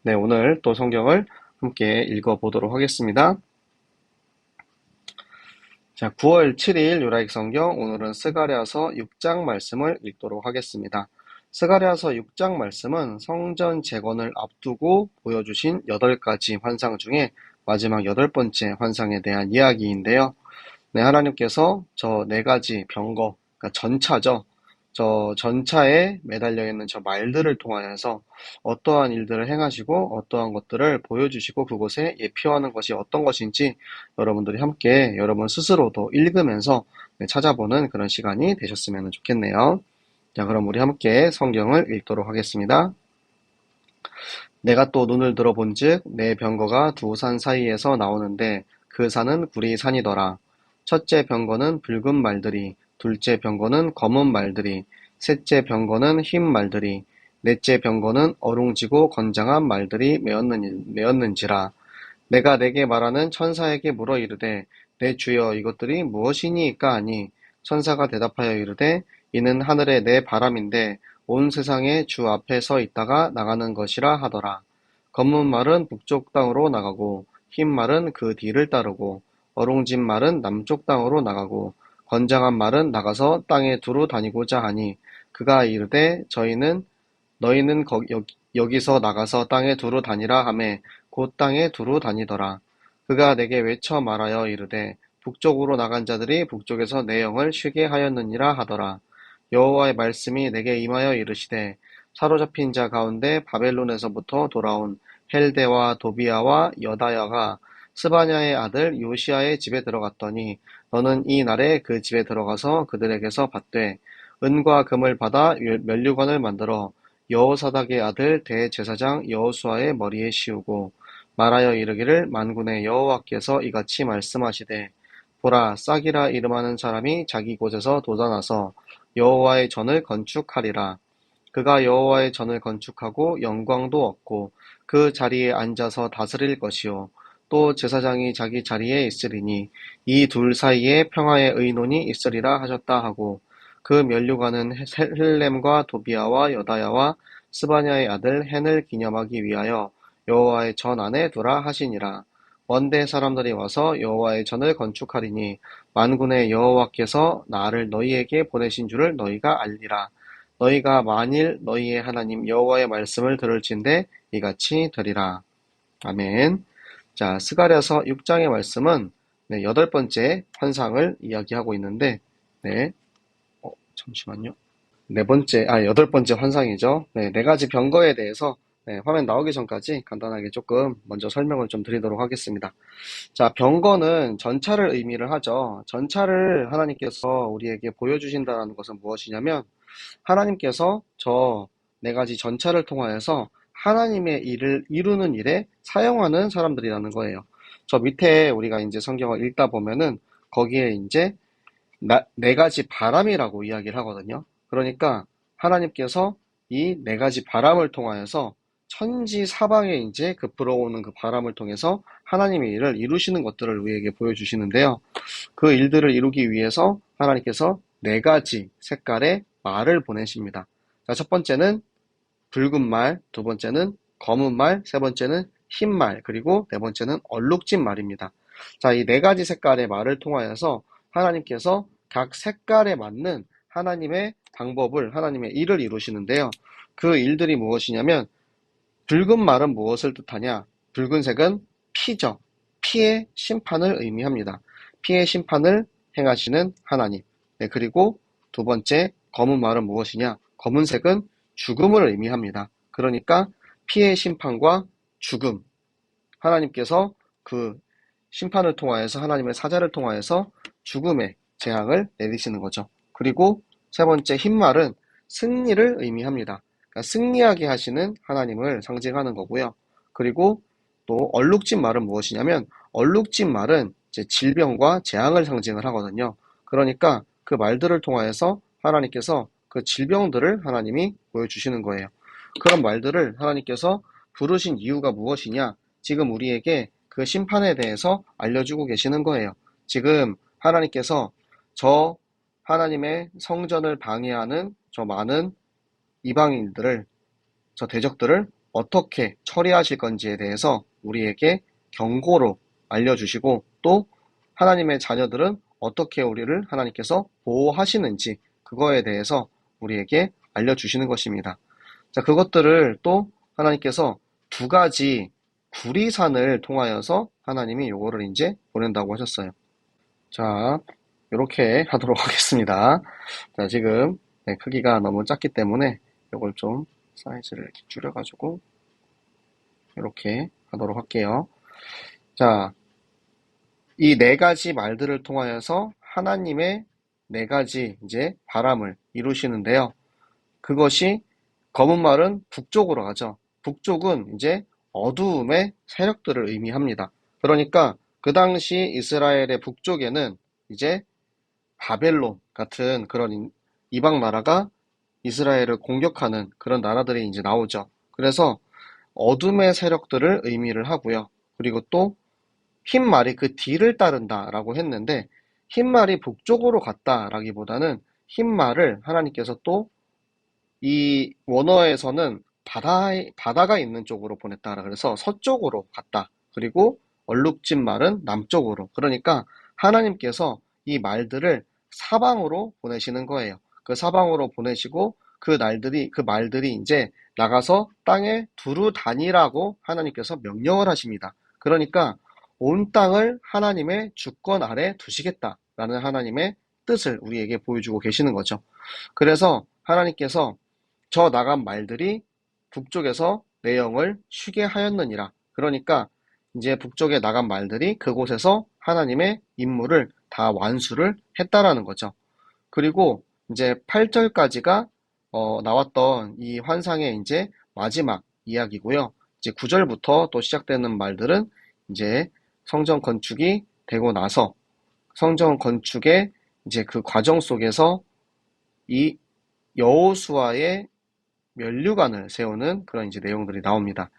네, 오늘 또 성경을 함께 읽어보도록 하겠습니다. 자, 9월 7일 요라익 성경, 오늘은 스가랴서 6장 말씀을 읽도록 하겠습니다. 스가랴서 6장 말씀은 성전 재건을 앞두고 보여주신 8가지 환상 중에 마지막 8번째 환상에 대한 이야기인데요. 네, 하나님께서 저 4가지 병거, 그러니까 전차죠. 저 전차에 매달려 있는 저 말들을 통하여서 어떠한 일들을 행하시고 어떠한 것들을 보여주시고 그곳에 예표하는 것이 어떤 것인지 여러분들이 함께 여러분 스스로도 읽으면서 찾아보는 그런 시간이 되셨으면 좋겠네요. 자, 그럼 우리 함께 성경을 읽도록 하겠습니다. 내가 또 눈을 들어본즉 내 병거가 두 산 사이에서 나오는데 그 산은 구리 산이더라. 첫째 병거는 붉은 말들이, 둘째 병거는 검은 말들이, 셋째 병거는 흰 말들이, 넷째 병거는 어룽지고 건장한 말들이 메었는지라. 내가 내게 말하는 천사에게 물어 이르되 내 주여 이것들이 무엇이니까 하니 천사가 대답하여 이르되 이는 하늘의 내 바람인데 온 세상의 주 앞에 서 있다가 나가는 것이라 하더라. 검은 말은 북쪽 땅으로 나가고 흰 말은 그 뒤를 따르고 어룽진 말은 남쪽 땅으로 나가고 건장한 말은 나가서 땅에 두루 다니고자 하니 그가 이르되 너희는 여기서 나가서 땅에 두루 다니라 하매 곧 땅에 두루 다니더라. 그가 내게 외쳐 말하여 이르되 북쪽으로 나간 자들이 북쪽에서 내 영을 쉬게 하였느니라 하더라. 여호와의 말씀이 내게 임하여 이르시되 사로잡힌 자 가운데 바벨론에서부터 돌아온 헬데와 도비아와 여다야가 스바냐의 아들 요시아의 집에 들어갔더니 너는 이 날에 그 집에 들어가서 그들에게서 받되 은과 금을 받아 면류관을 만들어 여호사닥의 아들 대제사장 여호수아의 머리에 씌우고 말하여 이르기를 만군의 여호와께서 이같이 말씀하시되 보라 싹이라 이름하는 사람이 자기 곳에서 돋아나서 여호와의 전을 건축하리라. 그가 여호와의 전을 건축하고 영광도 얻고 그 자리에 앉아서 다스릴 것이요 또 제사장이 자기 자리에 있으리니 이 둘 사이에 평화의 의논이 있으리라 하셨다 하고 그 면류관은 헬렘과 도비아와 여다야와 스바냐의 아들 헨을 기념하기 위하여 여호와의 전 안에 두라 하시니라. 원대 사람들이 와서 여호와의 전을 건축하리니 만군의 여호와께서 나를 너희에게 보내신 줄을 너희가 알리라. 너희가 만일 너희의 하나님 여호와의 말씀을 들을진대 이같이 되리라. 아멘. 자, 스가랴서 6장의 말씀은 8번째 환상을 이야기하고 있는데, 네, 잠시만요. 8번째 환상이죠. 네, 4가지 병거에 대해서 화면 나오기 전까지 간단하게 조금 먼저 설명을 좀 드리도록 하겠습니다. 자, 병거는 전차를 의미를 하죠. 전차를 하나님께서 우리에게 보여주신다는 것은 무엇이냐면, 하나님께서 저 4가지 전차를 통하여서 하나님의 일을 이루는 일에 사용하는 사람들이라는 거예요. 저 밑에 우리가 이제 성경을 읽다 보면은 거기에 이제 4가지 바람이라고 이야기를 하거든요. 그러니까 하나님께서 이 4가지 바람을 통하여서 천지 사방에 이제 그 불어오는 그 바람을 통해서 하나님의 일을 이루시는 것들을 우리에게 보여주시는데요. 그 일들을 이루기 위해서 하나님께서 4가지 색깔의 말을 보내십니다. 자, 첫 번째는 붉은 말, 두 번째는 검은 말, 세 번째는 흰 말, 그리고 네 번째는 얼룩진 말입니다. 자, 이 4가지 색깔의 말을 통하여서 하나님께서 각 색깔에 맞는 하나님의 방법을, 하나님의 일을 이루시는데요. 그 일들이 무엇이냐면, 붉은 말은 무엇을 뜻하냐? 붉은색은 피죠. 피의 심판을 의미합니다. 피의 심판을 행하시는 하나님. 네, 그리고 두 번째, 검은 말은 무엇이냐? 검은색은 죽음을 의미합니다. 그러니까 피의 심판과 죽음. 하나님께서 그 심판을 통하여서 하나님의 사자를 통하여서 죽음의 재앙을 내리시는 거죠. 그리고 세 번째 흰 말은 승리를 의미합니다. 그러니까 승리하게 하시는 하나님을 상징하는 거고요. 그리고 또 얼룩진 말은 무엇이냐면 얼룩진 말은 이제 질병과 재앙을 상징을 하거든요. 그러니까 그 말들을 통하여서 하나님께서 그 질병들을 하나님이 보여주시는 거예요. 그런 말들을 하나님께서 부르신 이유가 무엇이냐? 지금 우리에게 그 심판에 대해서 알려주고 계시는 거예요. 지금 하나님께서 저 하나님의 성전을 방해하는 저 많은 이방인들을, 저 대적들을 어떻게 처리하실 건지에 대해서 우리에게 경고로 알려주시고 또 하나님의 자녀들은 어떻게 우리를 하나님께서 보호하시는지 그거에 대해서 우리에게 알려주시는 것입니다. 자, 그것들을 또 하나님께서 두 가지 구리산을 통하여서 하나님이 요거를 이제 보낸다고 하셨어요. 자, 이렇게 하도록 하겠습니다. 자, 지금 크기가 너무 작기 때문에 요걸 좀 사이즈를 이렇게 줄여가지고 이렇게 하도록 할게요. 자, 이 네 가지 말들을 통하여서 하나님의 네 가지 이제 바람을 이루시는데요. 그것이 검은 말은 북쪽으로 가죠. 북쪽은 이제 어두움의 세력들을 의미합니다. 그러니까 그 당시 이스라엘의 북쪽에는 이제 바벨론 같은 그런 이방 나라가 이스라엘을 공격하는 그런 나라들이 이제 나오죠. 그래서 어둠의 세력들을 의미를 하고요. 그리고 또 흰 말이 그 뒤를 따른다라고 했는데 흰 말이 북쪽으로 갔다라기보다는 흰 말을 하나님께서 또 이 원어에서는 바다가 있는 쪽으로 보냈다. 그래서 서쪽으로 갔다. 그리고 얼룩진 말은 남쪽으로. 그러니까 하나님께서 이 말들을 사방으로 보내시는 거예요. 그 사방으로 보내시고 그 말들이 이제 나가서 땅에 두루 다니라고 하나님께서 명령을 하십니다. 그러니까 온 땅을 하나님의 주권 아래 두시겠다라는 하나님의 뜻을 우리에게 보여주고 계시는 거죠. 그래서 하나님께서 저 나간 말들이 북쪽에서 내 영을 쉬게 하였느니라. 그러니까 이제 북쪽에 나간 말들이 그곳에서 하나님의 임무를 다 완수를 했다라는 거죠. 그리고 이제 8절까지가 나왔던 이 환상의 이제 마지막 이야기고요. 이제 9절부터 또 시작되는 말들은 이제 성전 건축이 되고 나서 성전 건축의 이제 그 과정 속에서 이 여호수아의 면류관을 세우는 그런 이제 내용들이 나옵니다.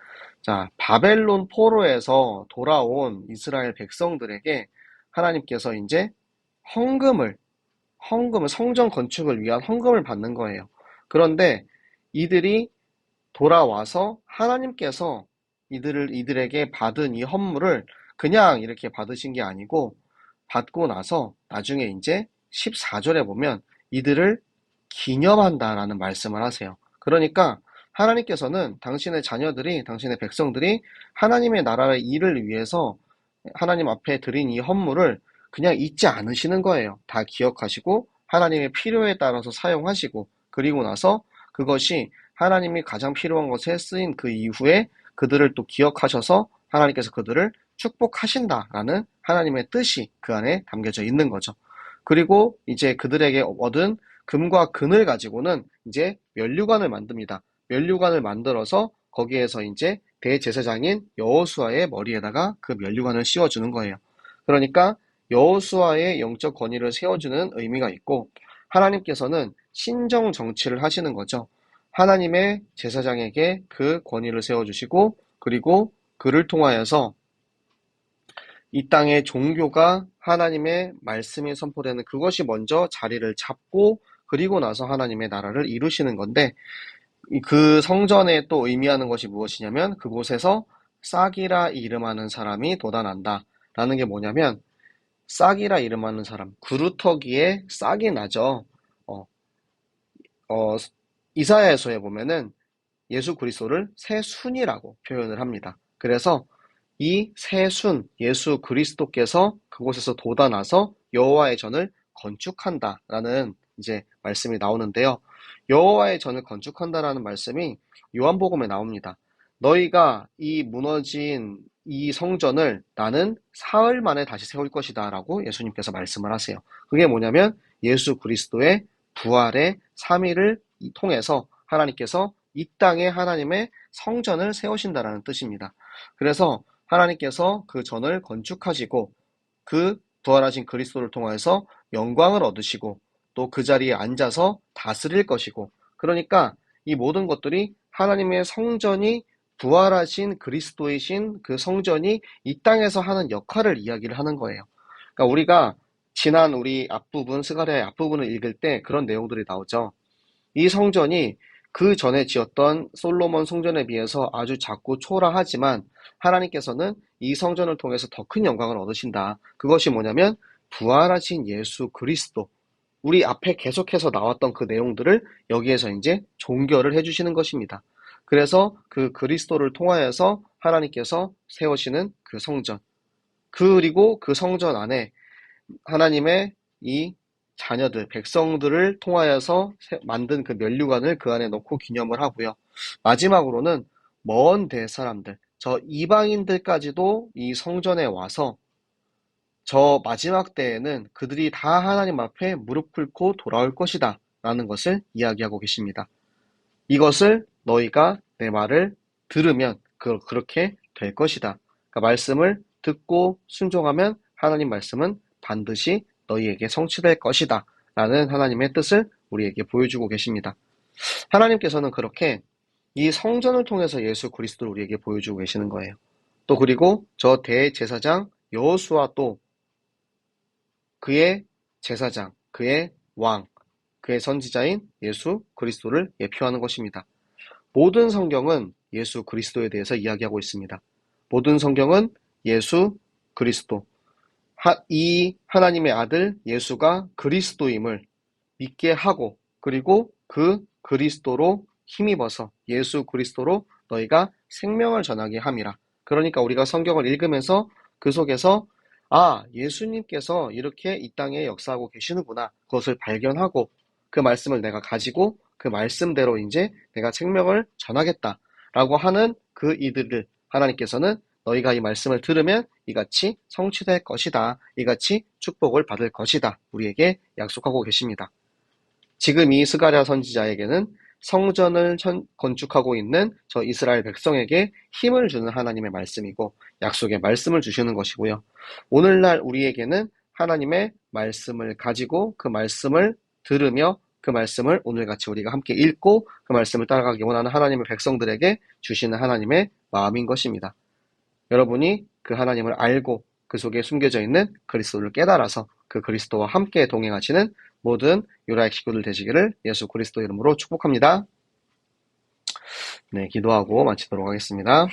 자, 바벨론 포로에서 돌아온 이스라엘 백성들에게 하나님께서 이제 헌금을 성전 건축을 위한 헌금을 받는 거예요. 그런데 이들이 돌아와서 하나님께서 이들에게 받은 이 헌물을 그냥 이렇게 받으신 게 아니고 받고 나서 나중에 이제 14절에 보면 이들을 기념한다라는 말씀을 하세요. 그러니까 하나님께서는 당신의 자녀들이, 당신의 백성들이 하나님의 나라의 일을 위해서 하나님 앞에 드린 이 헌물을 그냥 잊지 않으시는 거예요. 다 기억하시고 하나님의 필요에 따라서 사용하시고 그리고 나서 그것이 하나님이 가장 필요한 것에 쓰인 그 이후에 그들을 또 기억하셔서 하나님께서 그들을 축복하신다라는 하나님의 뜻이 그 안에 담겨져 있는 거죠. 그리고 이제 그들에게 얻은 금과 금을 가지고는 이제 면류관을 만듭니다. 면류관을 만들어서 거기에서 이제 대제사장인 여호수아의 머리에다가 그 면류관을 씌워주는 거예요. 그러니까 여호수아의 영적 권위를 세워주는 의미가 있고 하나님께서는 신정 정치를 하시는 거죠. 하나님의 제사장에게 그 권위를 세워주시고 그리고 그를 통하여서 이 땅의 종교가 하나님의 말씀이 선포되는 그것이 먼저 자리를 잡고 그리고 나서 하나님의 나라를 이루시는 건데 그 성전에 또 의미하는 것이 무엇이냐면 그곳에서 싹이라 이름하는 사람이 돋아난다 라는 게 뭐냐면 싹이라 이름하는 사람 구루터기에 싹이 나죠. 어, 어, 이사야서에 보면은 예수 그리스도를 새 순이라고 표현을 합니다. 그래서 이 새 순, 예수 그리스도께서 그곳에서 돋아나서 여호와의 전을 건축한다라는 이제 말씀이 나오는데요. 여호와의 전을 건축한다라는 말씀이 요한복음에 나옵니다. 너희가 이 무너진 이 성전을 나는 사흘 만에 다시 세울 것이다 라고 예수님께서 말씀을 하세요. 그게 뭐냐면 예수 그리스도의 부활의 3일을 통해서 하나님께서 이 땅에 하나님의 성전을 세우신다라는 뜻입니다. 그래서 하나님께서 그 전을 건축하시고 그 부활하신 그리스도를 통해서 영광을 얻으시고 또 그 자리에 앉아서 다스릴 것이고 그러니까 이 모든 것들이 하나님의 성전이 부활하신 그리스도이신 그 성전이 이 땅에서 하는 역할을 이야기를 하는 거예요. 그러니까 우리가 지난 우리 앞부분 스가랴의 앞부분을 읽을 때 그런 내용들이 나오죠. 이 성전이 그 전에 지었던 솔로몬 성전에 비해서 아주 작고 초라하지만 하나님께서는 이 성전을 통해서 더 큰 영광을 얻으신다. 그것이 뭐냐면 부활하신 예수 그리스도. 우리 앞에 계속해서 나왔던 그 내용들을 여기에서 이제 종결을 해주시는 것입니다. 그래서 그 그리스도를 통하여서 하나님께서 세우시는 그 성전. 그리고 그 성전 안에 하나님의 이 자녀들, 백성들을 통하여서 만든 그 면류관을 그 안에 넣고 기념을 하고요. 마지막으로는 먼 대 사람들, 저 이방인들까지도 이 성전에 와서 저 마지막 때에는 그들이 다 하나님 앞에 무릎 꿇고 돌아올 것이다 라는 것을 이야기하고 계십니다. 이것을 너희가 내 말을 들으면 그렇게 될 것이다. 그러니까 말씀을 듣고 순종하면 하나님 말씀은 반드시 너희에게 성취될 것이다 라는 하나님의 뜻을 우리에게 보여주고 계십니다. 하나님께서는 그렇게 이 성전을 통해서 예수 그리스도를 우리에게 보여주고 계시는 거예요. 또 그리고 저 대제사장 여호수아 또 그의 제사장, 그의 왕, 그의 선지자인 예수 그리스도를 예표하는 것입니다. 모든 성경은 예수 그리스도에 대해서 이야기하고 있습니다. 모든 성경은 예수 그리스도, 이 하나님의 아들 예수가 그리스도임을 믿게 하고 그리고 그 그리스도로 힘입어서 예수 그리스도로 너희가 생명을 전하게 함이라. 그러니까 우리가 성경을 읽으면서 그 속에서 예수님께서 이렇게 이 땅에 역사하고 계시는구나. 그것을 발견하고 그 말씀을 내가 가지고 그 말씀대로 이제 내가 생명을 전하겠다라고 하는 그 이들을 하나님께서는 너희가 이 말씀을 들으면 이같이 성취될 것이다. 이같이 축복을 받을 것이다. 우리에게 약속하고 계십니다. 지금 이 스가랴 선지자에게는 성전을 건축하고 있는 저 이스라엘 백성에게 힘을 주는 하나님의 말씀이고 약속의 말씀을 주시는 것이고요. 오늘날 우리에게는 하나님의 말씀을 가지고 그 말씀을 들으며 그 말씀을 오늘같이 우리가 함께 읽고 그 말씀을 따라가기 원하는 하나님의 백성들에게 주시는 하나님의 마음인 것입니다. 여러분이 그 하나님을 알고 그 속에 숨겨져 있는 그리스도를 깨달아서 그 그리스도와 함께 동행하시는 모든 유라익 식구들 되시기를 예수 그리스도 이름으로 축복합니다. 네, 기도하고 마치도록 하겠습니다.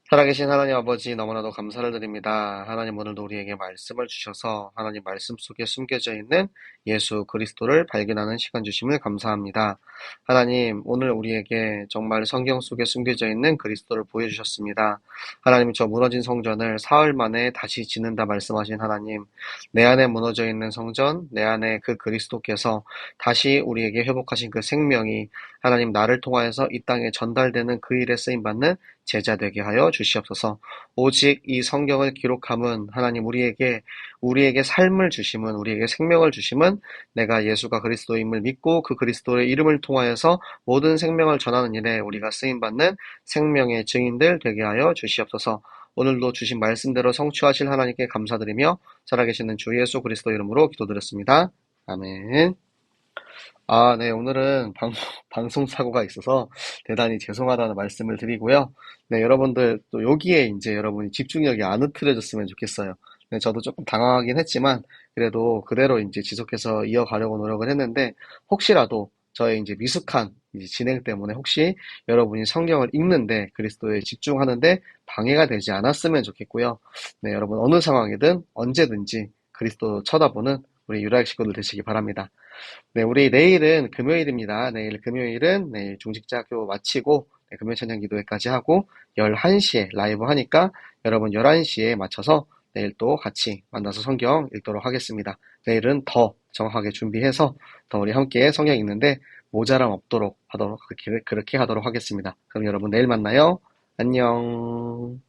살아계신 하나님 아버지 너무나도 감사를 드립니다. 하나님 오늘도 우리에게 말씀을 주셔서 하나님 말씀 속에 숨겨져 있는 예수 그리스도를 발견하는 시간 주심을 감사합니다. 하나님 오늘 우리에게 정말 성경 속에 숨겨져 있는 그리스도를 보여주셨습니다. 하나님 저 무너진 성전을 사흘 만에 다시 짓는다 말씀하신 하나님, 내 안에 무너져 있는 성전, 내 안에 그 그리스도께서 다시 우리에게 회복하신 그 생명이 하나님 나를 통하여서 이 땅에 전달되는 그 일에 쓰임받는 제자 되게 하여 주시옵소서. 오직 이 성경을 기록함은 하나님 우리에게 삶을 주심은 우리에게 생명을 주심은 내가 예수가 그리스도임을 믿고 그 그리스도의 이름을 통하여서 모든 생명을 전하는 일에 우리가 쓰임받는 생명의 증인들 되게 하여 주시옵소서. 오늘도 주신 말씀대로 성취하실 하나님께 감사드리며 살아계시는 주 예수 그리스도 이름으로 기도드렸습니다. 아멘. 네, 오늘은 방송 사고가 있어서 대단히 죄송하다는 말씀을 드리고요. 네, 여러분들 또 여기에 이제 여러분이 집중력이 안 흐트러졌으면 좋겠어요. 네, 저도 조금 당황하긴 했지만 그래도 그대로 이제 지속해서 이어가려고 노력을 했는데 혹시라도 저의 이제 미숙한 이제 진행 때문에 혹시 여러분이 성경을 읽는데 그리스도에 집중하는데 방해가 되지 않았으면 좋겠고요. 네, 여러분 어느 상황이든 언제든지 그리스도 쳐다보는 우리 유라익 식구들 되시기 바랍니다. 네, 우리 내일은 금요일입니다. 내일 금요일은 내일 중직자학교 마치고 금요 찬양 기도회까지 하고 11시에 라이브 하니까 여러분 11시에 맞춰서 내일 또 같이 만나서 성경 읽도록 하겠습니다. 내일은 더 정확하게 준비해서 더 우리 함께 성경 읽는데 모자람 없도록 그렇게 하도록 하겠습니다. 그럼 여러분 내일 만나요. 안녕.